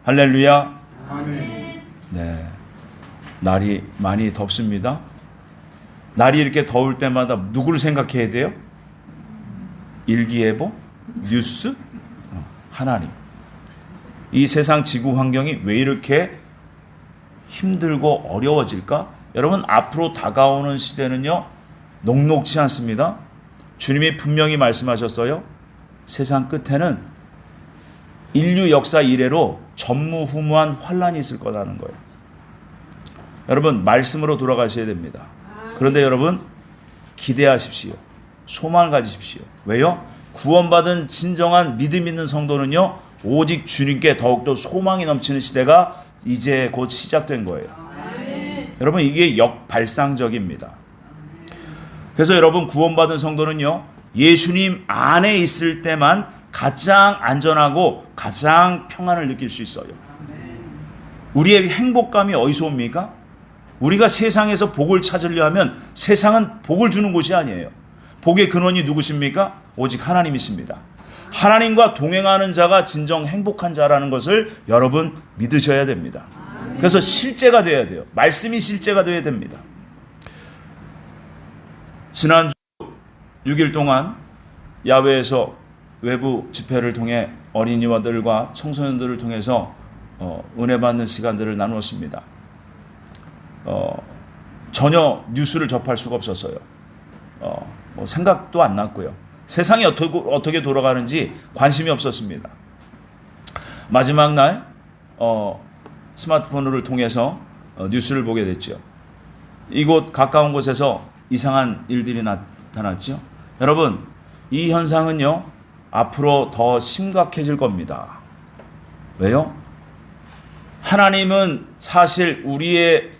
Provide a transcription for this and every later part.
할렐루야. 아멘. 네, 날이 많이 덥습니다. 날이 이렇게 더울 때마다 누구를 생각해야 돼요? 일기예보? 뉴스? 하나님. 이 세상 지구 환경이 왜 이렇게 힘들고 어려워질까? 여러분, 앞으로 다가오는 시대는요, 녹록지 않습니다. 주님이 분명히 말씀하셨어요. 세상 끝에는 인류 역사 이래로 전무후무한 환란이 있을 거라는 거예요. 여러분, 말씀으로 돌아가셔야 됩니다. 그런데 여러분, 기대하십시오. 소망을 가지십시오. 왜요? 구원받은 진정한 믿음 있는 성도는요, 오직 주님께 더욱더 소망이 넘치는 시대가 이제 곧 시작된 거예요. 여러분, 이게 역발상적입니다. 그래서 여러분, 구원받은 성도는요, 예수님 안에 있을 때만 가장 안전하고 가장 평안을 느낄 수 있어요. 우리의 행복감이 어디서 옵니까? 우리가 세상에서 복을 찾으려 하면 세상은 복을 주는 곳이 아니에요. 복의 근원이 누구십니까? 오직 하나님이십니다. 하나님과 동행하는 자가 진정 행복한 자라는 것을 여러분 믿으셔야 됩니다. 그래서 실제가 돼야 돼요. 말씀이 실제가 돼야 됩니다. 지난주 6일 동안 야외에서 외부 집회를 통해 어린이와들과 청소년들을 통해서 은혜 받는 시간들을 나누었습니다. 전혀 뉴스를 접할 수가 없었어요. 뭐 생각도 안 났고요. 세상이 어떻게 돌아가는지 관심이 없었습니다. 마지막 날 스마트폰을 통해서 뉴스를 보게 됐죠. 이곳 가까운 곳에서 이상한 일들이 나타났죠. 여러분, 이 현상은요, 앞으로 더 심각해질 겁니다. 왜요? 하나님은 사실 우리의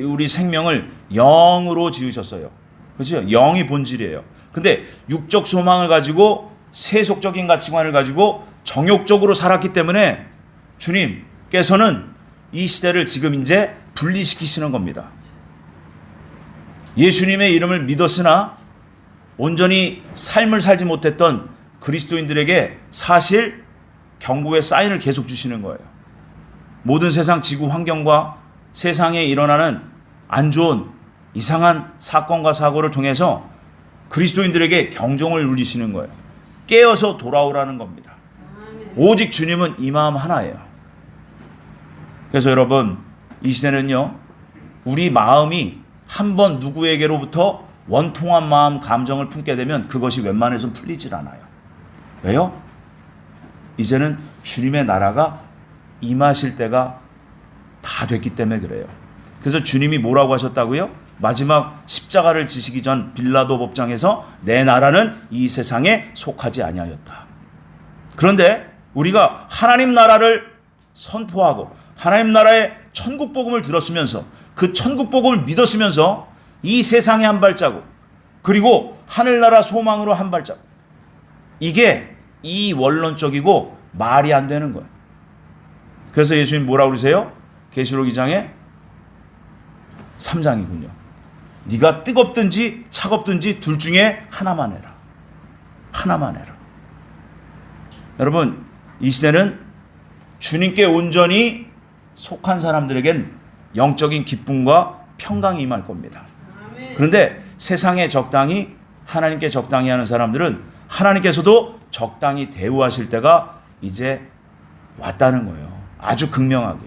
우리 생명을 영으로 지으셨어요. 그렇죠? 영이 본질이에요. 근데 육적 소망을 가지고 세속적인 가치관을 가지고 정욕적으로 살았기 때문에 주님께서는 이 시대를 지금 이제 분리시키시는 겁니다. 예수님의 이름을 믿었으나 온전히 삶을 살지 못했던 그리스도인들에게 사실 경고의 사인을 계속 주시는 거예요. 모든 세상 지구 환경과 세상에 일어나는 안 좋은 이상한 사건과 사고를 통해서 그리스도인들에게 경종을 울리시는 거예요. 깨어서 돌아오라는 겁니다. 오직 주님은 이 마음 하나예요. 그래서 여러분, 이 시대는요, 우리 마음이 한번 누구에게로부터 원통한 마음, 감정을 품게 되면 그것이 웬만해서는 풀리질 않아요. 왜요? 이제는 주님의 나라가 임하실 때가 다 됐기 때문에 그래요. 그래서 주님이 뭐라고 하셨다고요? 마지막 십자가를 지시기 전 빌라도 법정에서 내 나라는 이 세상에 속하지 아니하였다. 그런데 우리가 하나님 나라를 선포하고 하나님 나라의 천국 복음을 들었으면서 그 천국 복음을 믿었으면서 이 세상에 한 발자국, 그리고 하늘나라 소망으로 한 발자국, 이게 이원론적이고 말이 안 되는 거예요. 그래서 예수님 뭐라고 그러세요? 계시록 2장에 3장이군요. 네가 뜨겁든지 차갑든지 둘 중에 하나만 해라. 하나만 해라. 여러분, 이 시대는 주님께 온전히 속한 사람들에겐 영적인 기쁨과 평강이 임할 겁니다. 그런데 세상에 적당히, 하나님께 적당히 하는 사람들은 하나님께서도 적당히 대우하실 때가 이제 왔다는 거예요. 아주 극명하게.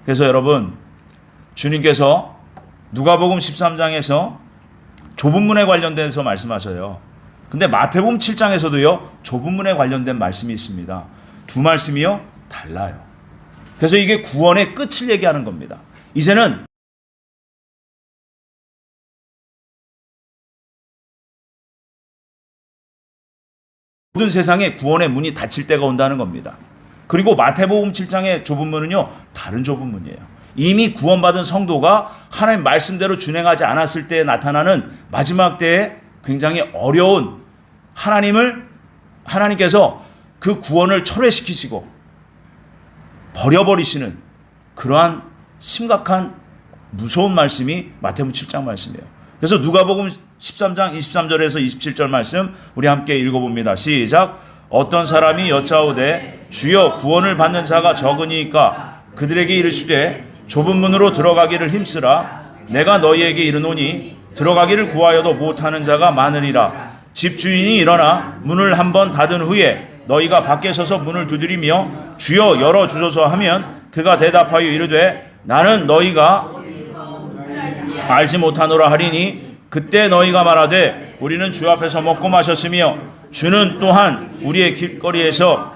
그래서 여러분, 주님께서 누가복음 13장에서 좁은 문에 관련돼서 말씀하셔요. 근데 마태복음 7장에서도요, 좁은 문에 관련된 말씀이 있습니다. 두 말씀이요, 달라요. 그래서 이게 구원의 끝을 얘기하는 겁니다. 이제는 모든 세상에 구원의 문이 닫힐 때가 온다는 겁니다. 그리고 마태복음 7장의 좁은 문은요, 다른 좁은 문이에요. 이미 구원받은 성도가 하나님 말씀대로 준행하지 않았을 때 나타나는 마지막 때에 굉장히 어려운 하나님께서 그 구원을 철회시키시고 버려버리시는 그러한 심각한 무서운 말씀이 마태복음 7장 말씀이에요. 그래서 누가복음 13장 23절에서 27절 말씀 우리 함께 읽어봅니다. 시작. 어떤 사람이 여짜오되 주여 구원을 받는 자가 적으니까 그들에게 이르시되 좁은 문으로 들어가기를 힘쓰라. 내가 너희에게 이르노니 들어가기를 구하여도 못하는 자가 많으리라. 집주인이 일어나 문을 한번 닫은 후에 너희가 밖에 서서 문을 두드리며 주여 열어주소서 하면 그가 대답하여 이르되 나는 너희가 알지 못하노라 하리니 그때 너희가 말하되 우리는 주 앞에서 먹고 마셨으며 주는 또한 우리의 길거리에서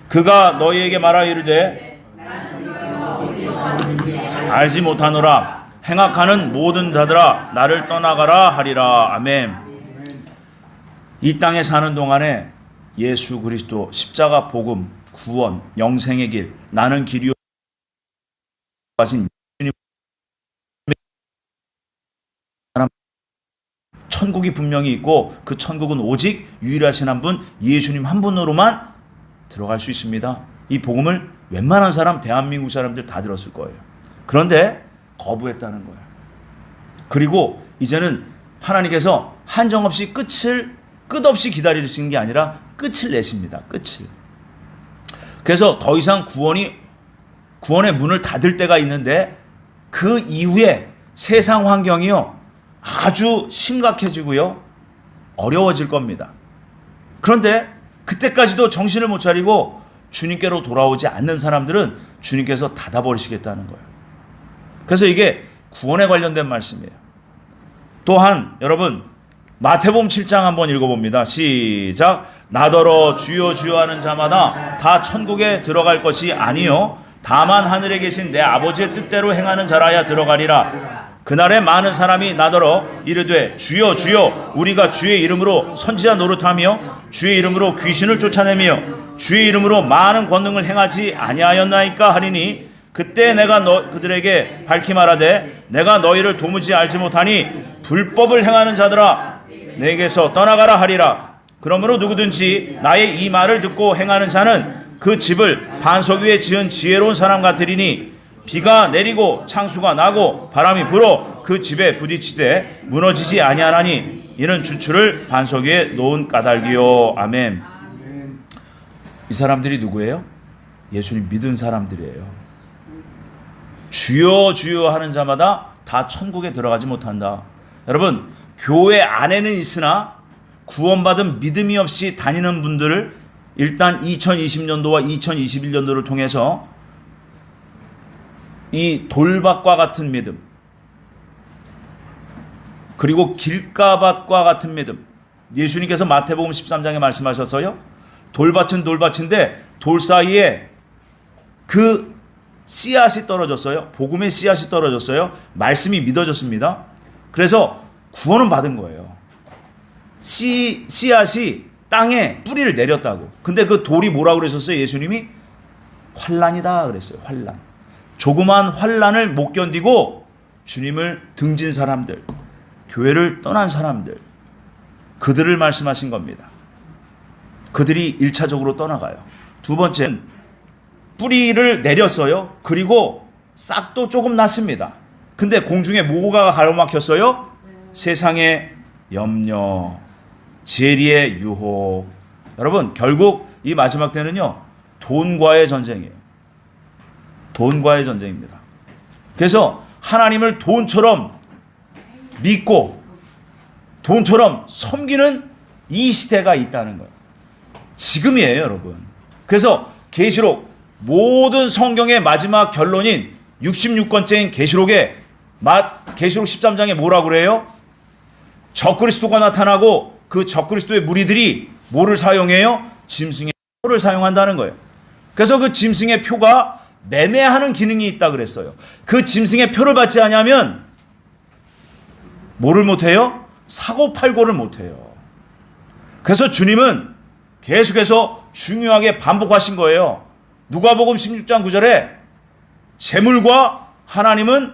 그가 너희에게 말하여 이르되 알지 못하노라. 행악하는 모든 자들아 나를 떠나가라 하리라. 아멘. 이 땅에 사는 동안에 예수 그리스도 십자가 복음 구원 영생의 길 나는 길이요 가진 천국이 분명히 있고 그 천국은 오직 유일하신 한 분 예수님 한 분으로만 들어갈 수 있습니다. 이 복음을 웬만한 사람 대한민국 사람들 다 들었을 거예요. 그런데 거부했다는 거예요. 그리고 이제는 하나님께서 한정없이 끝없이 기다리시는 게 아니라 끝을 내십니다. 끝을. 그래서 더 이상 구원의 문을 닫을 때가 있는데 그 이후에 세상 환경이요 아주 심각해지고요 어려워질 겁니다. 그런데 그때까지도 정신을 못 차리고 주님께로 돌아오지 않는 사람들은 주님께서 닫아버리시겠다는 거예요. 그래서 이게 구원에 관련된 말씀이에요. 또한 여러분 마태복음 7장 한번 읽어봅니다. 시작. 나더러 주여 주여 하는 자마다 다 천국에 들어갈 것이 아니요 다만 하늘에 계신 내 아버지의 뜻대로 행하는 자라야 들어가리라. 그날에 많은 사람이 나더러 이르되 주여 주여 우리가 주의 이름으로 선지자 노릇하며 주의 이름으로 귀신을 쫓아내며 주의 이름으로 많은 권능을 행하지 아니하였나이까 하리니 그때 내가 그들에게 밝히 말하되 내가 너희를 도무지 알지 못하니 불법을 행하는 자들아 내게서 떠나가라 하리라. 그러므로 누구든지 나의 이 말을 듣고 행하는 자는 그 집을 반석 위에 지은 지혜로운 사람 같으리니 비가 내리고 창수가 나고 바람이 불어 그 집에 부딪히되 무너지지 아니하나니 이는 주추를 반석 위에 놓은 까닭이요. 아멘. 이 사람들이 누구예요? 예수님 믿은 사람들이에요. 주여 주여 하는 자마다 다 천국에 들어가지 못한다. 여러분 교회 안에는 있으나 구원받은 믿음이 없이 다니는 분들을 일단 2020년도와 2021년도를 통해서 이 돌밭과 같은 믿음 그리고 길가밭과 같은 믿음 예수님께서 마태복음 13장에 말씀하셔서요 돌밭은 돌밭인데 돌 사이에 그 씨앗이 떨어졌어요. 복음의 씨앗이 떨어졌어요. 말씀이 믿어졌습니다. 그래서 구원은 받은 거예요. 씨앗이 땅에 뿌리를 내렸다고. 근데 그 돌이 뭐라고 그러셨어요? 예수님이 환난이다 그랬어요. 환난. 조그만 환난을 못 견디고 주님을 등진 사람들, 교회를 떠난 사람들, 그들을 말씀하신 겁니다. 그들이 1차적으로 떠나가요. 두 번째는 뿌리를 내렸어요. 그리고 싹도 조금 났습니다. 근데 공중에 뭐가 가로막혔어요? 세상의 염려, 재리의 유혹. 여러분 결국 이 마지막 때는요 돈과의 전쟁이에요. 돈과의 전쟁입니다. 그래서 하나님을 돈처럼 믿고 돈처럼 섬기는 이 시대가 있다는 거예요. 지금이에요, 여러분. 그래서 계시록 모든 성경의 마지막 결론인 66권째인 계시록에 계시록 13장에 뭐라고 그래요? 적그리스도가 나타나고 그 적그리스도의 무리들이 뭐를 사용해요? 짐승의 표를 사용한다는 거예요. 그래서 그 짐승의 표가 매매하는 기능이 있다 그랬어요. 그 짐승의 표를 받지 않으면 뭐를 못해요? 사고팔고를 못해요. 그래서 주님은 계속해서 중요하게 반복하신 거예요. 누가복음 16장 9절에 재물과 하나님은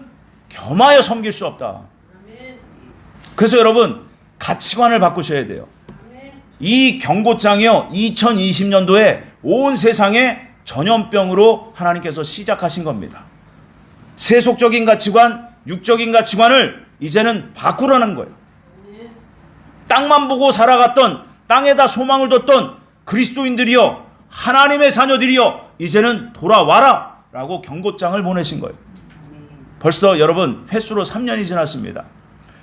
겸하여 섬길 수 없다. 그래서 여러분 가치관을 바꾸셔야 돼요. 이 경고장이요 2020년도에 온 세상에 전염병으로 하나님께서 시작하신 겁니다. 세속적인 가치관, 육적인 가치관을 이제는 바꾸라는 거예요. 땅만 보고 살아갔던 땅에다 소망을 뒀던 그리스도인들이여, 하나님의 자녀들이여, 이제는 돌아와라 라고 경고장을 보내신 거예요. 벌써 여러분 횟수로 3년이 지났습니다.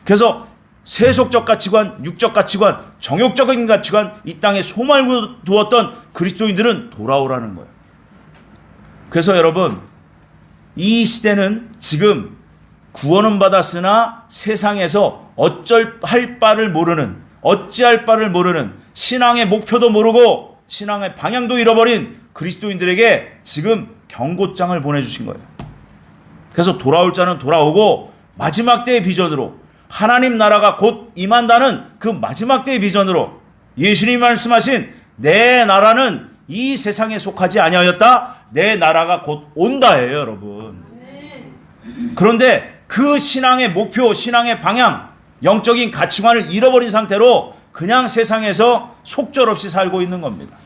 그래서 세속적 가치관, 육적 가치관, 정욕적인 가치관, 이 땅에 소망을 두었던 그리스도인들은 돌아오라는 거예요. 그래서 여러분, 이 시대는 지금 구원은 받았으나 세상에서 어찌할 바를 모르는 신앙의 목표도 모르고 신앙의 방향도 잃어버린 그리스도인들에게 지금 경고장을 보내주신 거예요. 그래서 돌아올 자는 돌아오고 마지막 때의 비전으로, 하나님 나라가 곧 임한다는 그 마지막 때의 비전으로 예수님이 말씀하신 내 나라는 이 세상에 속하지 아니하였다, 내 나라가 곧 온다예요, 여러분. 그런데 그 신앙의 목표, 신앙의 방향, 영적인 가치관을 잃어버린 상태로 그냥 세상에서 속절없이 살고 있는 겁니다.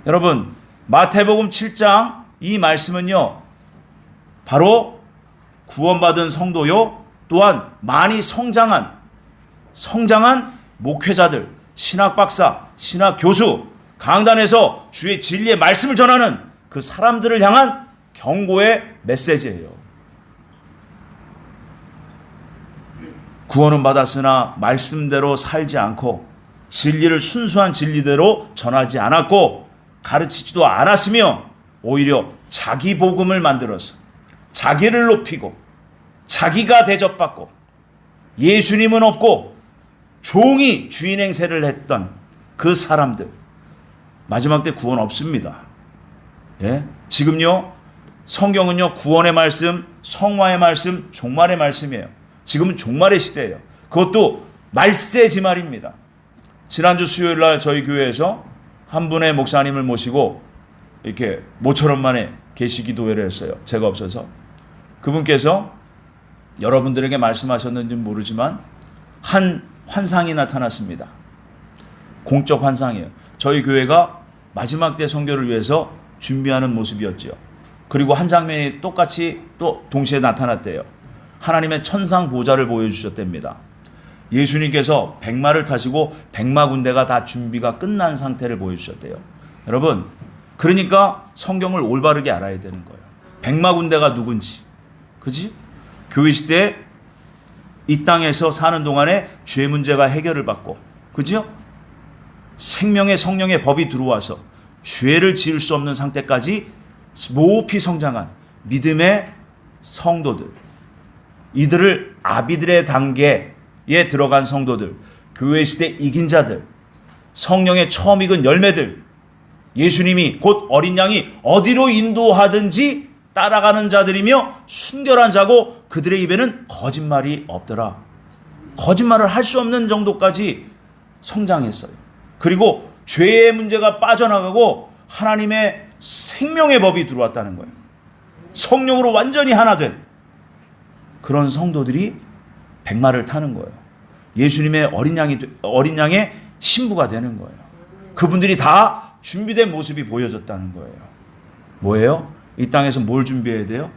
여러분, 마태복음 7장 이 말씀은요, 바로 구원받은 성도요, 또한 많이 성장한 목회자들, 신학 박사, 신학 교수, 강단에서 주의 진리의 말씀을 전하는 그 사람들을 향한 경고의 메시지예요. 구원은 받았으나 말씀대로 살지 않고 진리를 순수한 진리대로 전하지 않았고 가르치지도 않았으며 오히려 자기 복음을 만들어서 자기를 높이고 자기가 대접받고 예수님은 없고 종이 주인 행세를 했던 그 사람들, 마지막 때 구원 없습니다. 예? 지금요, 성경은요, 구원의 말씀, 성화의 말씀, 종말의 말씀이에요. 지금은 종말의 시대예요. 그것도 말세지말입니다. 지난주 수요일 날 저희 교회에서 한 분의 목사님을 모시고 이렇게 모처럼 만에 계시기도회를 했어요. 제가 없어서. 그분께서 여러분들에게 말씀하셨는지는 모르지만 한 환상이 나타났습니다. 공적 환상이에요. 저희 교회가 마지막 때 선교를 위해서 준비하는 모습이었죠. 그리고 한 장면이 똑같이 또 동시에 나타났대요. 하나님의 천상 보좌를 보여주셨답니다. 예수님께서 백마를 타시고 백마 군대가 다 준비가 끝난 상태를 보여주셨대요. 여러분, 그러니까 성경을 올바르게 알아야 되는 거예요. 백마 군대가 누군지, 그지? 교회 시대에 이 땅에서 사는 동안에 죄 문제가 해결을 받고, 그죠? 생명의 성령의 법이 들어와서 죄를 지을 수 없는 상태까지 높이 성장한 믿음의 성도들, 이들을 아비들의 단계에 들어간 성도들, 교회 시대 이긴 자들, 성령의 처음 익은 열매들, 예수님이 곧 어린 양이 어디로 인도하든지 따라가는 자들이며 순결한 자고 그들의 입에는 거짓말이 없더라. 거짓말을 할 수 없는 정도까지 성장했어요. 그리고 죄의 문제가 빠져나가고 하나님의 생명의 법이 들어왔다는 거예요. 성령으로 완전히 하나 된 그런 성도들이 백마를 타는 거예요. 예수님의 어린 양의 신부가 되는 거예요. 그분들이 다 준비된 모습이 보여졌다는 거예요. 뭐예요? 이 땅에서 뭘 준비해야 돼요?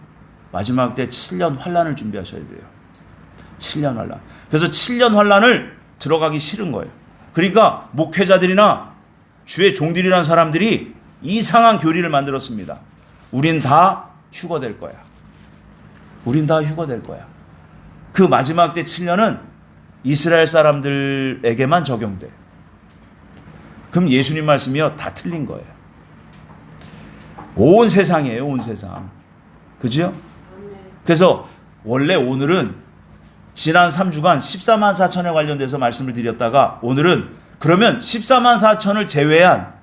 마지막 때 7년 환란을 준비하셔야 돼요. 7년 환란. 그래서 7년 환란을 들어가기 싫은 거예요. 그러니까 목회자들이나 주의 종들이라는 사람들이 이상한 교리를 만들었습니다. 우린 다 휴거될 거야. 우린 다 휴거될 거야. 그 마지막 때 7년은 이스라엘 사람들에게만 적용돼. 그럼 예수님 말씀이요, 다 틀린 거예요. 온 세상이에요, 온 세상. 그죠? 그래서 원래 오늘은 지난 3주간 14만 4천에 관련돼서 말씀을 드렸다가 오늘은 그러면 14만 4천을 제외한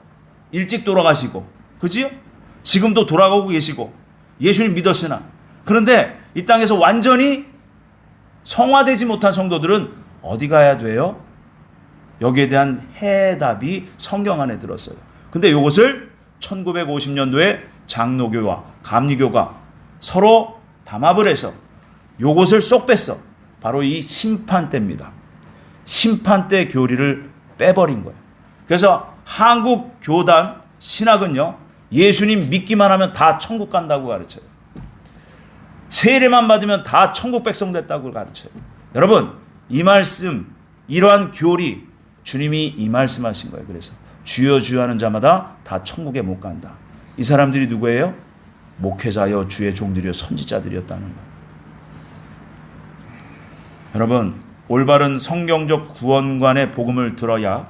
일찍 돌아가시고, 그죠? 지금도 돌아가고 계시고 예수님 믿었으나, 그런데 이 땅에서 완전히 성화되지 못한 성도들은 어디 가야 돼요? 여기에 대한 해답이 성경 안에 들었어요. 근데 이것을 1950년도에 장로교와 감리교가 서로 담합을 해서 이것을 쏙 뺐어. 바로 이 심판대입니다. 심판대 교리를 빼버린 거예요. 그래서 한국 교단 신학은요, 예수님 믿기만 하면 다 천국 간다고 가르쳐요. 세례만 받으면 다 천국 백성 됐다고 가르쳐요. 여러분, 이 말씀, 이러한 교리, 주님이 이 말씀하신 거예요. 그래서 주여 주여 하는 자마다 다 천국에 못 간다. 이 사람들이 누구예요? 목회자여 주의 종들이여 선지자들이었다는 거예요. 여러분, 올바른 성경적 구원관의 복음을 들어야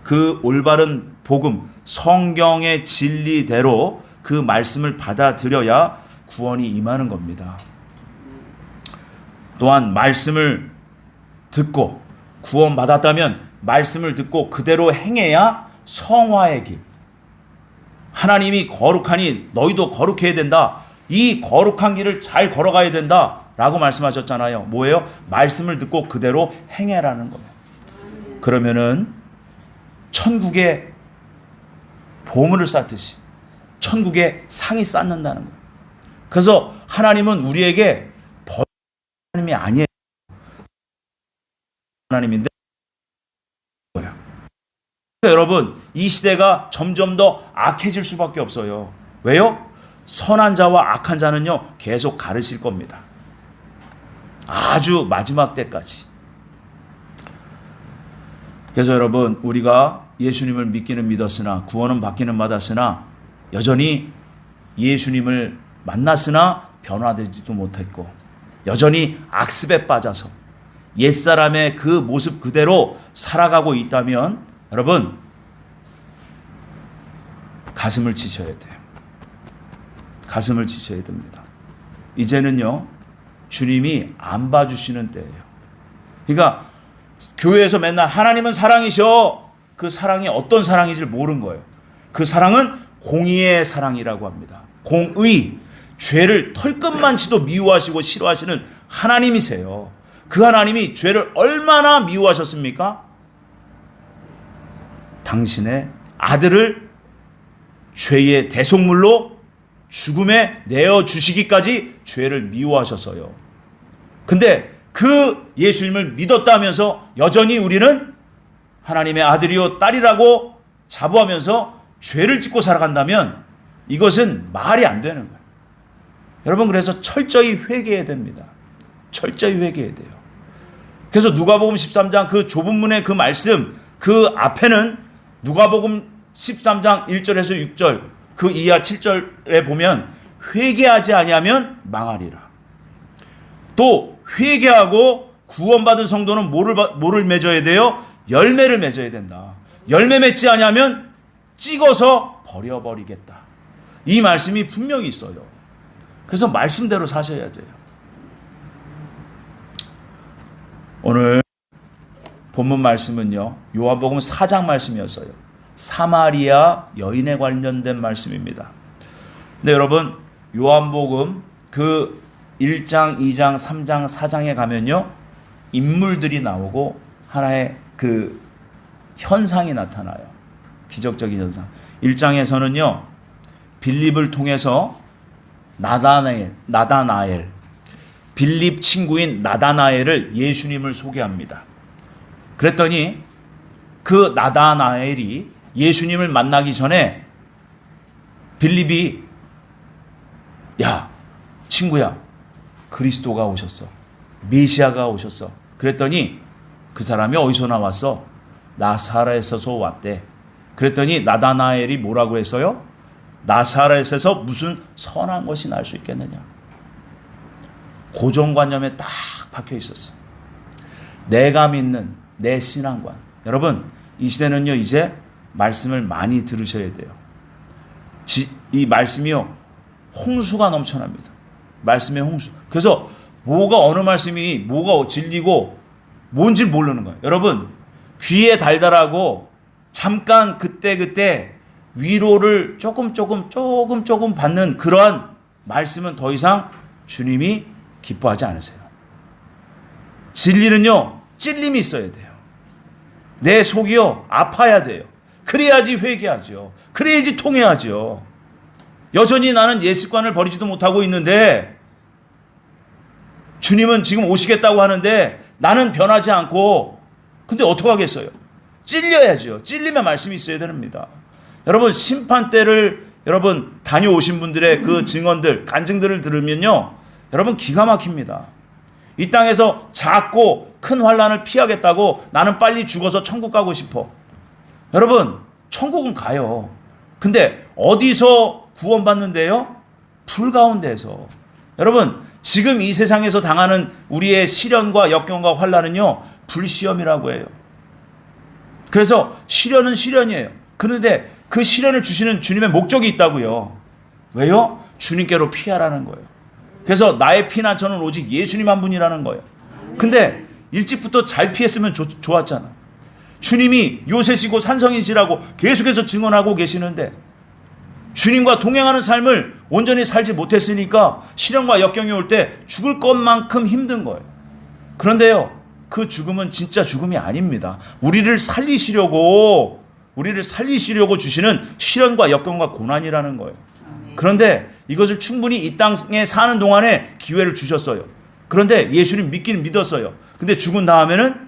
그 올바른 복음, 성경의 진리대로 그 말씀을 받아들여야 구원이 임하는 겁니다. 또한 말씀을 듣고 구원받았다면 말씀을 듣고 그대로 행해야 성화의 길. 하나님이 거룩하니 너희도 거룩해야 된다. 이 거룩한 길을 잘 걸어가야 된다. 라고 말씀하셨잖아요. 뭐예요? 말씀을 듣고 그대로 행해라는 거예요. 그러면은 천국에 보물을 쌓듯이 천국에 상이 쌓는다는 거예요. 그래서 하나님은 우리에게 하나님이 아니에요. 하나님인데 여러분, 이 시대가 점점 더 악해질 수밖에 없어요. 왜요? 선한 자와 악한 자는요 계속 가르칠 겁니다. 아주 마지막 때까지. 그래서 여러분, 우리가 예수님을 믿기는 믿었으나 구원은 받기는 받았으나 여전히 예수님을 만났으나 변화되지도 못했고 여전히 악습에 빠져서 옛사람의 그 모습 그대로 살아가고 있다면 여러분, 가슴을 치셔야 돼요. 가슴을 치셔야 됩니다. 이제는요 주님이 안 봐주시는 때예요. 그러니까 교회에서 맨날 하나님은 사랑이셔. 그 사랑이 어떤 사랑인지 모르는 거예요. 그 사랑은 공의의 사랑이라고 합니다. 공의, 죄를 털끝만치도 미워하시고 싫어하시는 하나님이세요. 그 하나님이 죄를 얼마나 미워하셨습니까? 당신의 아들을 죄의 대속물로 죽음에 내어주시기까지 죄를 미워하셨어요. 근데 그 예수님을 믿었다면서 여전히 우리는 하나님의 아들이요 딸이라고 자부하면서 죄를 짓고 살아간다면 이것은 말이 안 되는 거예요. 여러분, 그래서 철저히 회개해야 됩니다. 철저히 회개해야 돼요. 그래서 누가복음 13장 그 좁은 문의 그 말씀, 그 앞에는 누가복음 13장 1절에서 6절 그 이하 7절에 보면 회개하지 아니하면 망하리라. 또 회개하고 구원받은 성도는 뭐를 맺어야 돼요? 열매를 맺어야 된다. 열매 맺지 아니하면 찍어서 버려버리겠다. 이 말씀이 분명히 있어요. 그래서 말씀대로 사셔야 돼요. 오늘 본문 말씀은요 요한복음 4장 말씀이었어요. 사마리아 여인에 관련된 말씀입니다. 근데 여러분, 요한복음 그 1장, 2장, 3장, 4장에 가면요 인물들이 나오고 하나의 그 현상이 나타나요. 기적적인 현상. 1장에서는요 빌립을 통해서 나다나엘, 빌립 친구인 나다나엘을 예수님을 소개합니다. 그랬더니 그 나다나엘이 예수님을 만나기 전에 빌립이 야 친구야 그리스도가 오셨어. 메시아가 오셨어. 그랬더니 그 사람이 어디서 나왔어? 나사렛에서 왔대. 그랬더니 나다나엘이 뭐라고 했어요? 나사렛에서 무슨 선한 것이 날 수 있겠느냐. 고정관념에 딱 박혀 있었어. 내가 믿는 내 신앙관. 여러분, 이 시대는요 이제 말씀을 많이 들으셔야 돼요. 이 말씀이요 홍수가 넘쳐납니다. 말씀의 홍수. 그래서 뭐가 어느 말씀이 뭐가 진리고 뭔지 모르는 거예요. 여러분, 귀에 달달하고 잠깐 그때 위로를 조금 받는 그러한 말씀은 더 이상 주님이 기뻐하지 않으세요. 진리는요 찔림이 있어야 돼요. 내 속이요 아파야 돼요. 그래야지 회개하죠. 그래야지 통회하죠. 여전히 나는 옛 습관을 버리지도 못하고 있는데 주님은 지금 오시겠다고 하는데 나는 변하지 않고, 근데 어떡하겠어요? 찔려야죠. 찔리면 말씀이 있어야 됩니다. 여러분, 심판 때를 여러분 다녀오신 분들의 그 증언들, 간증들을 들으면요 여러분 기가 막힙니다. 이 땅에서 작고 큰 환난을 피하겠다고 나는 빨리 죽어서 천국 가고 싶어. 여러분, 천국은 가요. 근데 어디서 구원받는데요? 불 가운데서. 여러분, 지금 이 세상에서 당하는 우리의 시련과 역경과 환난은요, 불시험이라고 해요. 그래서 시련은 시련이에요. 그런데 그 시련을 주시는 주님의 목적이 있다고요. 왜요? 주님께로 피하라는 거예요. 그래서 나의 피난처는 오직 예수님 한 분이라는 거예요. 근데 일찍부터 잘 피했으면 좋았잖아. 주님이 요새시고 산성이시라고 계속해서 증언하고 계시는데 주님과 동행하는 삶을 온전히 살지 못했으니까 시련과 역경이 올 때 죽을 것만큼 힘든 거예요. 그런데요, 그 죽음은 진짜 죽음이 아닙니다. 우리를 살리시려고 주시는 시련과 역경과 고난이라는 거예요. 그런데 이것을 충분히 이 땅에 사는 동안에 기회를 주셨어요. 그런데 예수님 믿기는 믿었어요. 근데 죽은 다음에는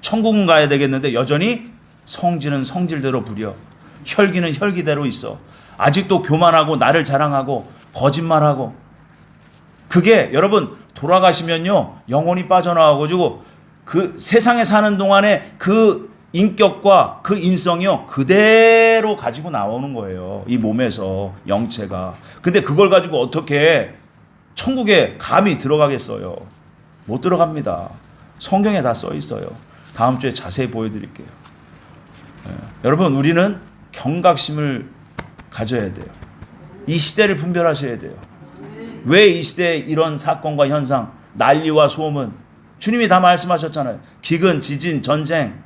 천국은 가야 되겠는데 여전히 성질은 성질대로 부려, 혈기는 혈기대로 있어. 아직도 교만하고 나를 자랑하고 거짓말하고. 그게 여러분 돌아가시면요, 영혼이 빠져나와가지고 그 세상에 사는 동안에 그 인격과 그 인성이요 그대로 가지고 나오는 거예요. 이 몸에서 영체가. 근데 그걸 가지고 어떻게 천국에 감히 들어가겠어요? 못 들어갑니다. 성경에 다 써 있어요. 다음 주에 자세히 보여드릴게요. 여러분, 우리는 경각심을 가져야 돼요. 이 시대를 분별하셔야 돼요. 왜 이 시대에 이런 사건과 현상, 난리와 소음은, 주님이 다 말씀하셨잖아요. 기근, 지진, 전쟁,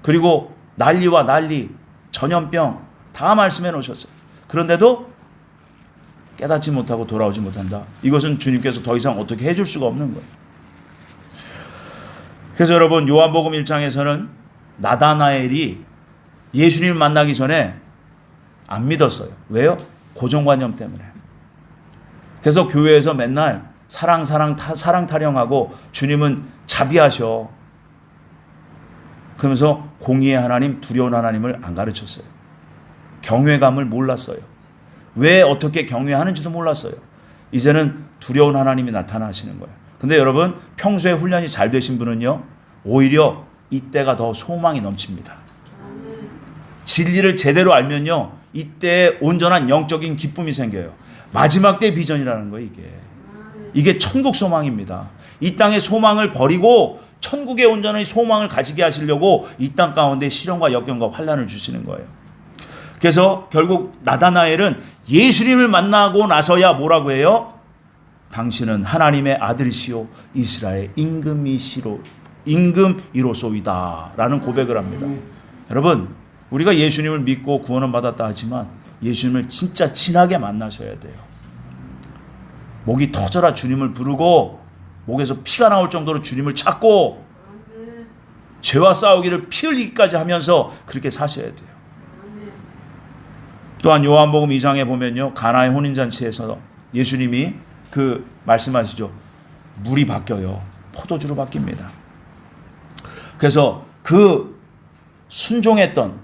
그리고 난리와 난리, 전염병 다 말씀해 놓으셨어요. 그런데도 깨닫지 못하고 돌아오지 못한다. 이것은 주님께서 더 이상 어떻게 해줄 수가 없는 거예요. 그래서 여러분, 요한복음 1장에서는 나다나엘이 예수님을 만나기 전에 안 믿었어요. 왜요? 고정관념 때문에. 그래서 교회에서 맨날 사랑 타령하고 주님은 자비하셔. 그러면서 공의의 하나님, 두려운 하나님을 안 가르쳤어요. 경외감을 몰랐어요. 왜 어떻게 경외하는지도 몰랐어요. 이제는 두려운 하나님이 나타나시는 거예요. 근데 여러분, 평소에 훈련이 잘 되신 분은요, 오히려 이때가 더 소망이 넘칩니다. 진리를 제대로 알면요, 이때 온전한 영적인 기쁨이 생겨요. 마지막 때 비전이라는 거예요. 이게 천국 소망입니다. 이 땅의 소망을 버리고 천국의 온전한 소망을 가지게 하시려고 이 땅 가운데 시련과 역경과 환난을 주시는 거예요. 그래서 결국 나다나엘은 예수님을 만나고 나서야 뭐라고 해요? 당신은 하나님의 아들이시오 이스라엘 임금이로소이다 라는 고백을 합니다. 여러분, 우리가 예수님을 믿고 구원은 받았다 하지만 예수님을 진짜 친하게 만나셔야 돼요. 목이 터져라 주님을 부르고 목에서 피가 나올 정도로 주님을 찾고 죄와 싸우기를 피 흘리기까지 하면서 그렇게 사셔야 돼요. 또한 요한복음 2장에 보면요, 가나의 혼인잔치에서 예수님이 그 말씀하시죠. 물이 바뀌어요. 포도주로 바뀝니다. 그래서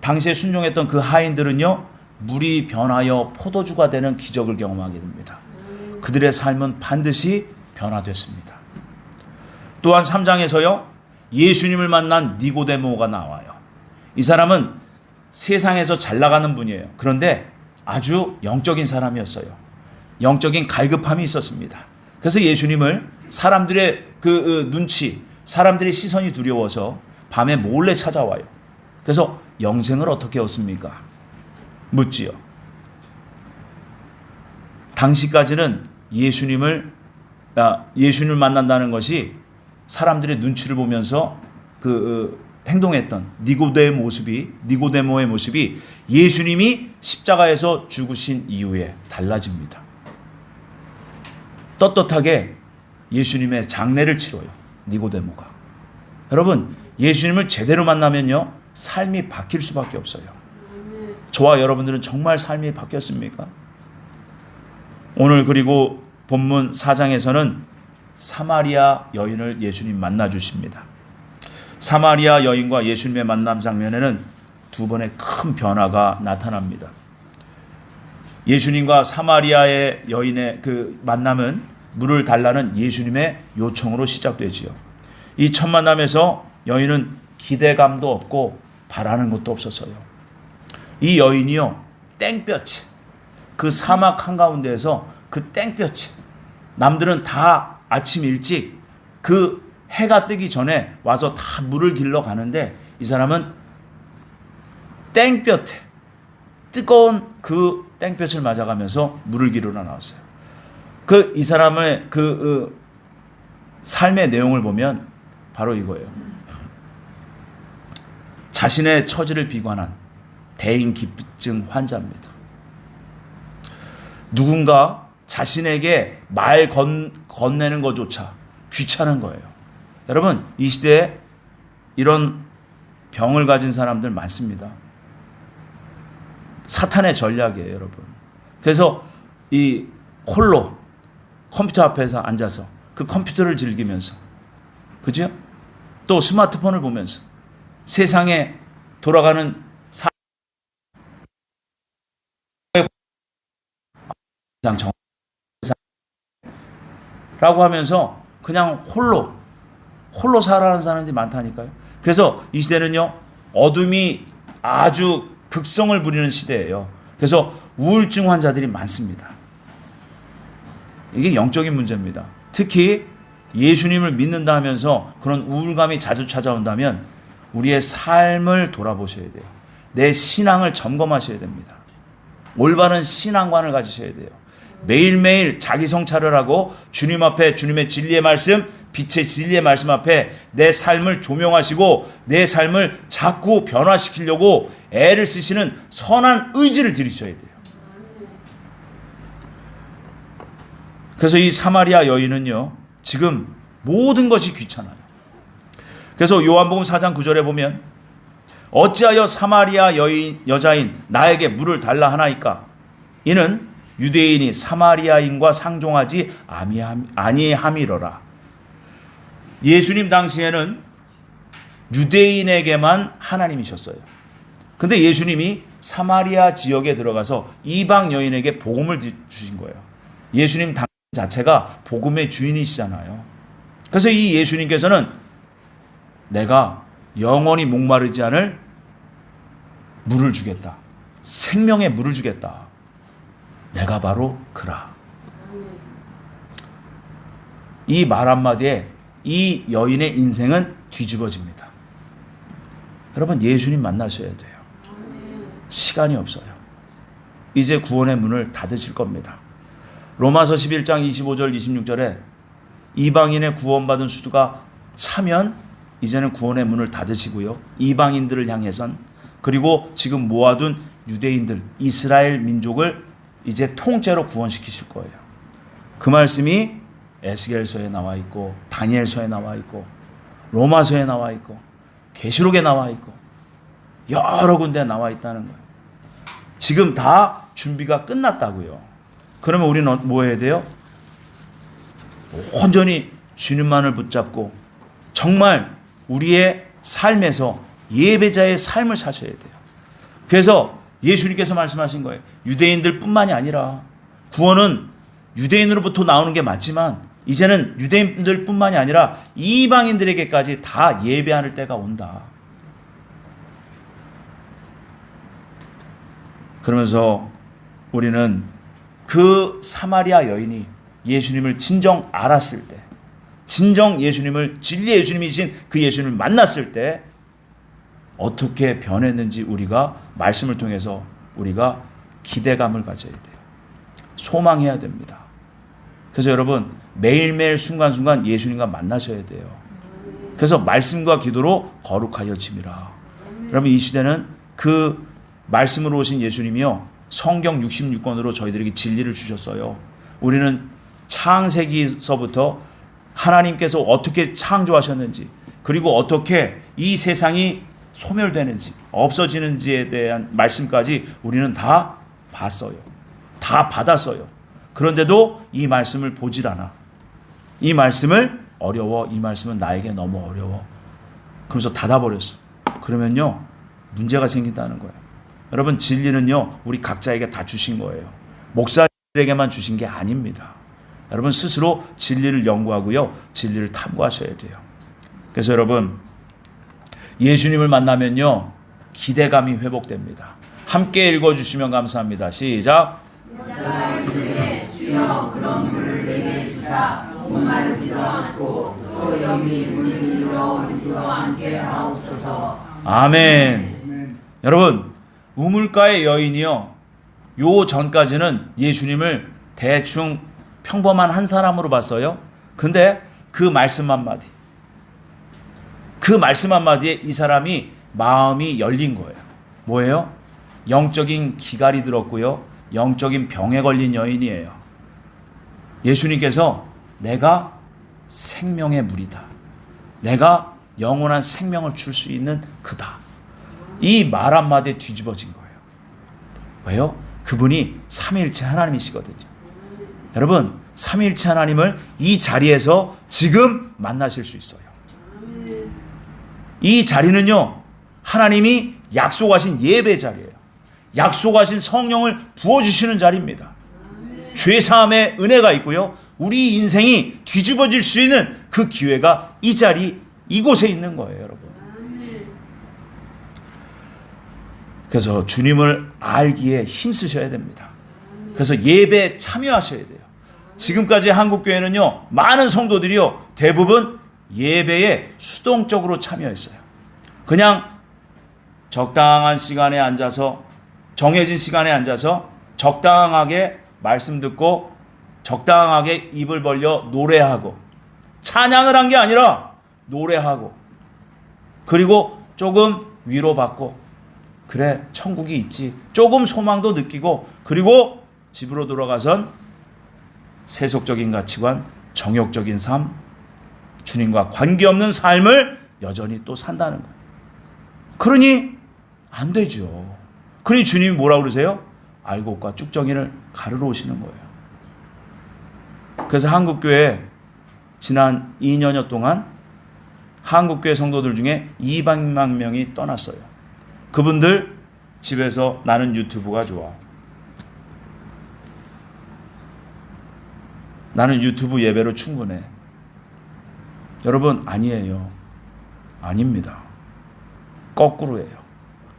당시에 순종했던 그 하인들은요, 물이 변하여 포도주가 되는 기적을 경험하게 됩니다. 그들의 삶은 반드시 변화됐습니다. 또한 3장에서요, 예수님을 만난 니고데모가 나와요. 이 사람은 세상에서 잘 나가는 분이에요. 그런데 아주 영적인 사람이었어요. 영적인 갈급함이 있었습니다. 그래서 예수님을 사람들의 사람들의 시선이 두려워서 밤에 몰래 찾아와요. 그래서 영생을 어떻게 얻습니까? 묻지요. 당시까지는 예수님을 만난다는 것이 사람들의 눈치를 보면서 행동했던 니고데모의 모습이 예수님이 십자가에서 죽으신 이후에 달라집니다. 떳떳하게 예수님의 장례를 치러요. 니고데모가. 여러분, 예수님을 제대로 만나면요, 삶이 바뀔 수밖에 없어요. 저와 여러분들은 정말 삶이 바뀌었습니까? 오늘 그리고 본문 4장에서는 사마리아 여인을 예수님 만나 주십니다. 사마리아 여인과 예수님의 만남 장면에는 두 번의 큰 변화가 나타납니다. 예수님과 사마리아의 여인의 그 만남은 물을 달라는 예수님의 요청으로 시작되지요. 이 첫 만남에서 여인은 기대감도 없고 바라는 것도 없었어요. 이 여인이요, 땡볕에, 그 사막 한가운데에서 그 땡볕에, 남들은 다 아침 일찍 그 해가 뜨기 전에 와서 다 물을 길러 가는데 이 사람은 땡볕에, 뜨거운 그 땡볕을 맞아가면서 물을 기르러 나왔어요. 이 사람의 삶의 내용을 보면 바로 이거예요. 자신의 처지를 비관한 대인기피증 환자입니다. 누군가 자신에게 말 건네는 것조차 귀찮은 거예요. 여러분, 이 시대에 이런 병을 가진 사람들 많습니다. 사탄의 전략이에요, 여러분. 그래서 이 홀로 컴퓨터 앞에서 앉아서 그 컴퓨터를 즐기면서, 그죠? 또 스마트폰을 보면서 세상에 돌아가는 라고 하면서 그냥 홀로 살아가는 사람들이 많다니까요. 그래서 이 시대는요, 어둠이 아주 극성을 부리는 시대예요. 그래서 우울증 환자들이 많습니다. 이게 영적인 문제입니다. 특히 예수님을 믿는다 하면서 그런 우울감이 자주 찾아온다면 우리의 삶을 돌아보셔야 돼요. 내 신앙을 점검하셔야 됩니다. 올바른 신앙관을 가지셔야 돼요. 매일매일 자기 성찰을 하고 주님 앞에 주님의 진리의 말씀, 빛의 진리의 말씀 앞에 내 삶을 조명하시고 내 삶을 자꾸 변화시키려고 애를 쓰시는 선한 의지를 들이셔야 돼요. 그래서 이 사마리아 여인은요, 지금 모든 것이 귀찮아요. 그래서 요한복음 4장 9절에 보면 어찌하여 사마리아 여자인 나에게 물을 달라 하나이까? 이는 유대인이 사마리아인과 상종하지 아니함이로라. 예수님 당시에는 유대인에게만 하나님이셨어요. 근데 예수님이 사마리아 지역에 들어가서 이방 여인에게 복음을 주신 거예요. 예수님 당신 자체가 복음의 주인이시잖아요. 그래서 이 예수님께서는 내가 영원히 목마르지 않을 물을 주겠다. 생명의 물을 주겠다. 내가 바로 그라. 이 말 한마디에 이 여인의 인생은 뒤집어집니다. 여러분, 예수님 만나셔야 돼요. 시간이 없어요. 이제 구원의 문을 닫으실 겁니다. 로마서 11장 25절 26절에 이방인의 구원받은 수가 차면 이제는 구원의 문을 닫으시고요. 이방인들을 향해선, 그리고 지금 모아둔 유대인들, 이스라엘 민족을 이제 통째로 구원시키실 거예요. 그 말씀이 에스겔서에 나와 있고 다니엘서에 나와 있고 로마서에 나와 있고 계시록에 나와 있고 여러 군데 나와 있다는 거예요. 지금 다 준비가 끝났다고요. 그러면 우리는 뭐 해야 돼요? 온전히 주님만을 붙잡고 정말 우리의 삶에서 예배자의 삶을 사셔야 돼요. 그래서 예수님께서 말씀하신 거예요. 유대인들 뿐만이 아니라 구원은 유대인으로부터 나오는 게 맞지만 이제는 유대인들 뿐만이 아니라 이방인들에게까지 다 예배하는 때가 온다. 그러면서 우리는 그 사마리아 여인이 예수님을 진정 알았을 때, 진정 예수님을, 진리의 예수님이신 그 예수님을 만났을 때 어떻게 변했는지 우리가 말씀을 통해서 우리가 기대감을 가져야 돼요. 소망해야 됩니다. 그래서 여러분, 매일매일 순간순간 예수님과 만나셔야 돼요. 그래서 말씀과 기도로 거룩하여 짐이라. 여러분, 이 시대는 그 말씀으로 오신 예수님이요, 성경 66권으로 저희들에게 진리를 주셨어요. 우리는 창세기서부터 하나님께서 어떻게 창조하셨는지, 그리고 어떻게 이 세상이 소멸되는지, 없어지는지에 대한 말씀까지 우리는 다 봤어요. 다 받았어요. 그런데도 이 말씀을 보질 않아. 이 말씀을 어려워. 이 말씀은 나에게 너무 어려워. 그러면서 닫아버렸어. 그러면요, 문제가 생긴다는 거예요. 여러분, 진리는요, 우리 각자에게 다 주신 거예요. 목사님에게만 주신 게 아닙니다. 여러분 스스로 진리를 연구하고요. 진리를 탐구하셔야 돼요. 그래서 여러분 예수님을 만나면요. 기대감이 회복됩니다. 함께 읽어주시면 감사합니다. 시작. 주여 그런 물을 내게 주사 목마르지도 않고 또 여기 물이 이르지도 않게 하옵소서. 아멘. 여러분 우물가의 여인이요. 요 전까지는 예수님을 대충 평범한 한 사람으로 봤어요. 근데 그 말씀 한마디에 이 사람이 마음이 열린 거예요. 뭐예요? 영적인 기갈이 들었고요. 영적인 병에 걸린 여인이에요. 예수님께서 내가 생명의 물이다. 내가 영원한 생명을 줄 수 있는 그다. 이 말 한마디에 뒤집어진 거예요. 왜요? 그분이 삼위일체 하나님이시거든요. 여러분 삼위일체 하나님을 이 자리에서 지금 만나실 수 있어요. 이 자리는요. 하나님이 약속하신 예배 자리예요. 약속하신 성령을 부어주시는 자리입니다. 죄사함의 은혜가 있고요. 우리 인생이 뒤집어질 수 있는 그 기회가 이 자리 이곳에 있는 거예요. 여러분. 그래서 주님을 알기에 힘쓰셔야 됩니다. 그래서 예배에 참여하셔야 돼요. 지금까지 한국교회는요. 많은 성도들이요. 대부분 예배에 수동적으로 참여했어요. 그냥 적당한 시간에 앉아서 정해진 시간에 앉아서 적당하게 말씀 듣고 적당하게 입을 벌려 노래하고 찬양을 한 게 아니라 노래하고 그리고 조금 위로받고 그래 천국이 있지 조금 소망도 느끼고 그리고 집으로 돌아가선 세속적인 가치관 정욕적인 삶 주님과 관계없는 삶을 여전히 또 산다는 거예요. 그러니 안 되죠. 그러니 주님이 뭐라고 그러세요? 알곡과 쭉정이를 가르러 오시는 거예요. 그래서 한국교회 지난 2년여 동안 한국교회 성도들 중에 200만 명이 떠났어요. 그분들 집에서 나는 유튜브가 좋아. 나는 유튜브 예배로 충분해. 여러분 아니에요. 아닙니다. 거꾸로예요.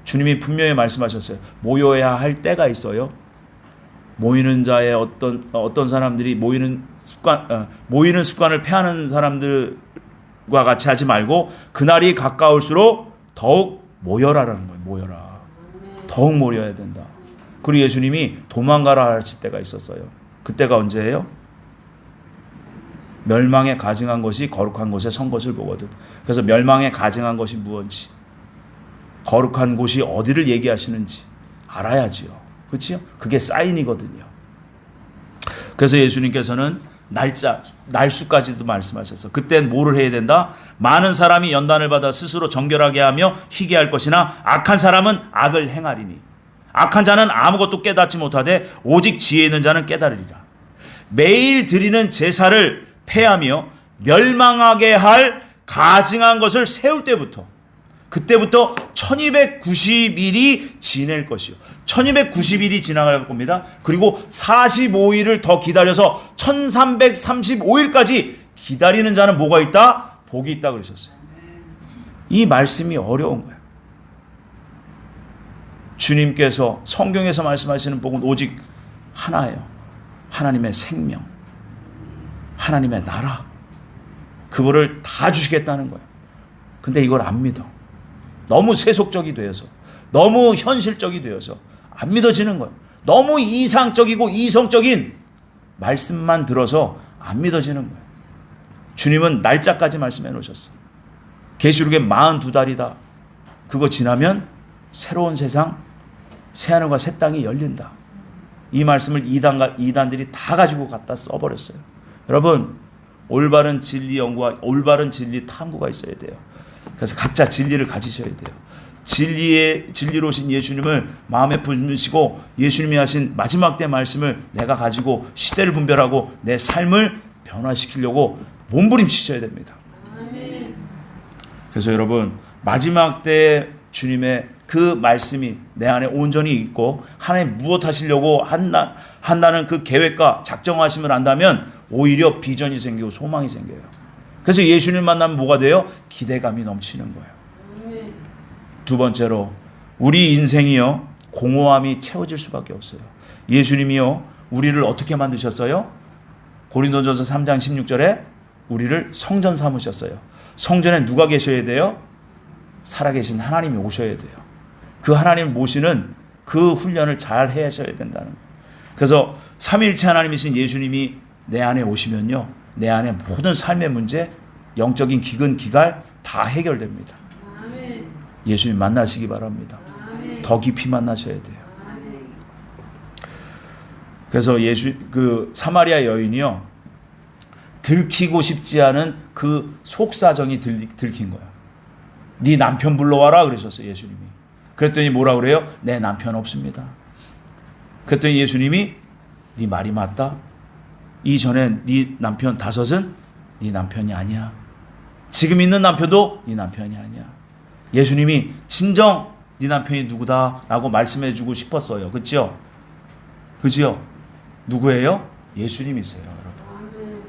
주님이 분명히 말씀하셨어요. 모여야 할 때가 있어요. 모이는 자의 어떤 사람들이 모이는 습관을 폐하는 사람들과 같이 하지 말고 그날이 가까울수록 더욱 모여라라는 거예요. 모여라. 더욱 모여야 된다. 그리고 예수님이 도망가라 하실 때가 있었어요. 그때가 언제예요? 멸망에 가증한 것이 거룩한 곳에 선 것을 보거든. 그래서 멸망에 가증한 것이 무엇인지 거룩한 곳이 어디를 얘기하시는지 알아야지요. 그렇지요? 그게 사인이거든요. 그래서 예수님께서는 날수까지도 말씀하셨어. 그땐 뭐를 해야 된다? 많은 사람이 연단을 받아 스스로 정결하게 하며 희게 할 것이나 악한 사람은 악을 행하리니 악한 자는 아무것도 깨닫지 못하되 오직 지혜 있는 자는 깨달으리라. 매일 드리는 제사를 폐하며 멸망하게 할 가증한 것을 세울 때부터 그때부터 1290일이 지낼 것이요. 1290일이 지나갈 겁니다. 그리고 45일을 더 기다려서 1335일까지 기다리는 자는 뭐가 있다? 복이 있다 그러셨어요. 이 말씀이 어려운 거예요. 주님께서 성경에서 말씀하시는 복은 오직 하나예요. 하나님의 생명, 하나님의 나라. 그거를 다 주시겠다는 거예요. 근데 이걸 안 믿어. 너무 세속적이 되어서 너무 현실적이 되어서 안 믿어지는 거예요. 너무 이상적이고 이성적인 말씀만 들어서 안 믿어지는 거예요. 주님은 날짜까지 말씀해 놓으셨어요. 계시록에 42달이다. 그거 지나면 새로운 세상, 새하늘과 새 땅이 열린다. 이 말씀을 이단들이 다 가지고 갖다 써버렸어요. 여러분 올바른 진리 연구와 올바른 진리 탐구가 있어야 돼요. 그래서 각자 진리를 가지셔야 돼요. 진리로 오신 예수님을 마음에 품으시고 예수님이 하신 마지막 때 말씀을 내가 가지고 시대를 분별하고 내 삶을 변화시키려고 몸부림치셔야 됩니다. 그래서 여러분 마지막 때 주님의 그 말씀이 내 안에 온전히 있고 하나님 무엇 하시려고 한다는 그 계획과 작정하심을 안다면 오히려 비전이 생기고 소망이 생겨요. 그래서 예수님 만나면 뭐가 돼요? 기대감이 넘치는 거예요. 두 번째로 우리 인생이요 공허함이 채워질 수밖에 없어요. 예수님이요 우리를 어떻게 만드셨어요? 고린도전서 3장 16절에 우리를 성전 삼으셨어요. 성전에 누가 계셔야 돼요? 살아계신 하나님이 오셔야 돼요. 그 하나님 모시는 그 훈련을 잘 하셔야 된다는 거예요. 그래서 삼위일체 하나님이신 예수님이 내 안에 오시면요 내 안에 모든 삶의 문제, 영적인 기근, 기갈 다 해결됩니다. 예수님 만나시기 바랍니다. 더 깊이 만나셔야 돼요. 그래서 그 사마리아 여인이요 들키고 싶지 않은 그 속사정이 들킨 거야. 네 남편 불러와라 그러셨어요 예수님이. 그랬더니 뭐라 그래요? 내 남편 없습니다. 그랬더니 예수님이 네 말이 맞다. 이전에 네 남편 5은 네 남편이 아니야. 지금 있는 남편도 네 남편이 아니야. 예수님이 진정 네 남편이 누구다 라고 말씀해 주고 싶었어요. 그렇죠? 그죠? 누구예요? 예수님이세요 여러분.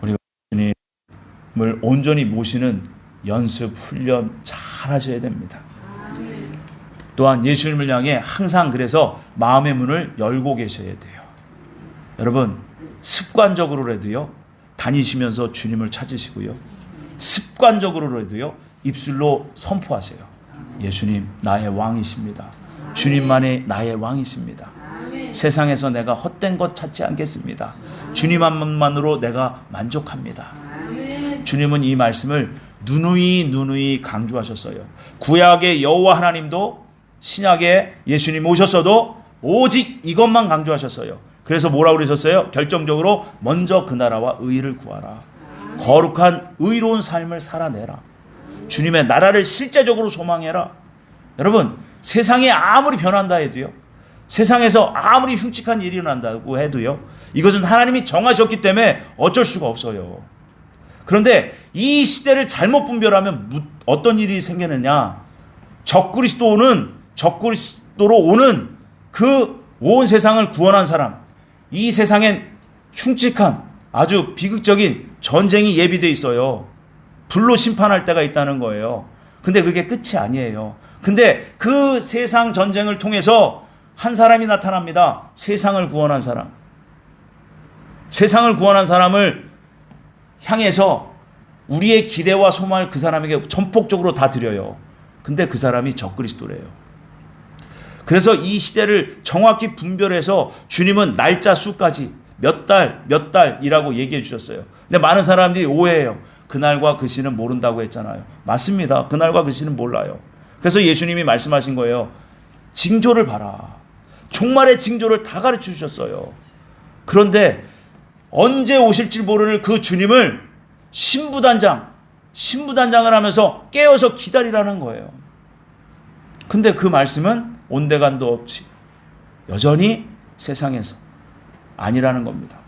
우리가 예수님을 온전히 모시는 연습, 훈련 잘 하셔야 됩니다. 또한 예수님을 향해 항상 그래서 마음의 문을 열고 계셔야 돼요. 여러분 습관적으로라도요 다니시면서 주님을 찾으시고요 습관적으로라도요 입술로 선포하세요. 예수님 나의 왕이십니다. 주님만의 나의 왕이십니다. 세상에서 내가 헛된 것 찾지 않겠습니다. 주님 한 분만으로 내가 만족합니다. 주님은 이 말씀을 누누이 강조하셨어요. 구약의 여호와 하나님도 신약에 예수님 오셨어도 오직 이것만 강조하셨어요. 그래서 뭐라고 그러셨어요? 결정적으로 먼저 그 나라와 의를 구하라. 거룩한 의로운 삶을 살아내라. 주님의 나라를 실제적으로 소망해라. 여러분 세상이 아무리 변한다 해도요 세상에서 아무리 흉측한 일이 일어난다고 해도요 이것은 하나님이 정하셨기 때문에 어쩔 수가 없어요. 그런데 이 시대를 잘못 분별하면 어떤 일이 생기느냐. 적그리스도로 오는 그 온 세상을 구원한 사람, 이 세상엔 흉측한 아주 비극적인 전쟁이 예비되어 있어요. 불로 심판할 때가 있다는 거예요. 근데 그게 끝이 아니에요. 근데 그 세상 전쟁을 통해서 한 사람이 나타납니다. 세상을 구원한 사람. 세상을 구원한 사람을 향해서 우리의 기대와 소망을 그 사람에게 전폭적으로 다 드려요. 근데 그 사람이 적그리스도래요. 그래서 이 시대를 정확히 분별해서 주님은 날짜 수까지 몇 달이라고 얘기해 주셨어요. 근데 많은 사람들이 오해해요. 그날과 그 시는 모른다고 했잖아요. 맞습니다. 그날과 그 시는 몰라요. 그래서 예수님이 말씀하신 거예요. 징조를 봐라. 종말의 징조를 다 가르쳐 주셨어요. 그런데 언제 오실지 모를 그 주님을 신부단장을 하면서 깨어서 기다리라는 거예요. 근데 그 말씀은 온데간도 없이 여전히 세상에서 아니라는 겁니다.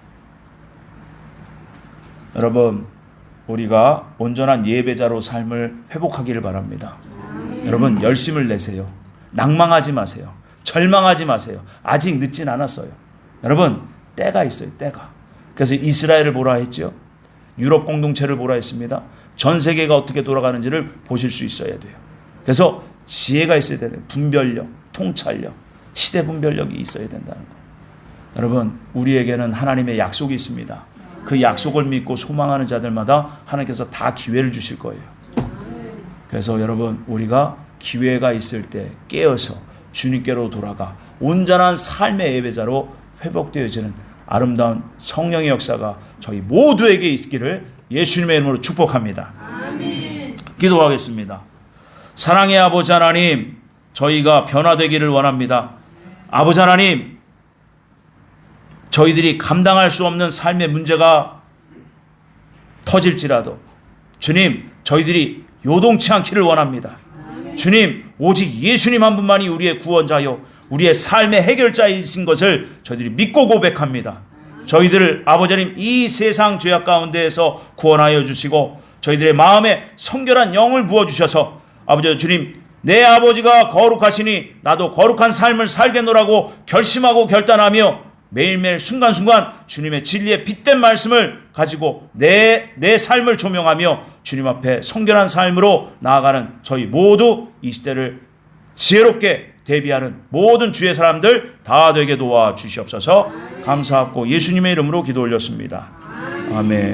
여러분 우리가 온전한 예배자로 삶을 회복하기를 바랍니다. 여러분 열심을 내세요. 낭망하지 마세요. 절망하지 마세요. 아직 늦진 않았어요. 여러분 때가 있어요. 때가. 그래서 이스라엘을 보라 했죠. 유럽 공동체를 보라 했습니다. 전 세계가 어떻게 돌아가는지를 보실 수 있어야 돼요. 그래서 지혜가 있어야 돼요. 분별력, 통찰력, 시대 분별력이 있어야 된다는 거예요. 여러분 우리에게는 하나님의 약속이 있습니다. 그 약속을 믿고 소망하는 자들마다 하나님께서 다 기회를 주실 거예요. 그래서 여러분 우리가 기회가 있을 때 깨어서 주님께로 돌아가 온전한 삶의 예배자로 회복되어지는 아름다운 성령의 역사가 저희 모두에게 있기를 예수님의 이름으로 축복합니다. 아멘. 기도하겠습니다. 사랑의 아버지 하나님, 저희가 변화되기를 원합니다. 아버지 하나님, 저희들이 감당할 수 없는 삶의 문제가 터질지라도 주님, 저희들이 요동치 않기를 원합니다. 주님, 오직 예수님 한 분만이 우리의 구원자요 우리의 삶의 해결자이신 것을 저희들이 믿고 고백합니다. 저희들을 아버지 하나님 이 세상 죄악 가운데에서 구원하여 주시고 저희들의 마음에 성결한 영을 부어주셔서 아버지 주님 내 아버지가 거룩하시니 나도 거룩한 삶을 살겠노라고 결심하고 결단하며 매일매일 순간순간 주님의 진리의 빛된 말씀을 가지고 내 삶을 조명하며 주님 앞에 성결한 삶으로 나아가는 저희 모두 이 시대를 지혜롭게 대비하는 모든 주의 사람들 다 되게 도와주시옵소서. 감사하고 예수님의 이름으로 기도 올렸습니다. 아멘.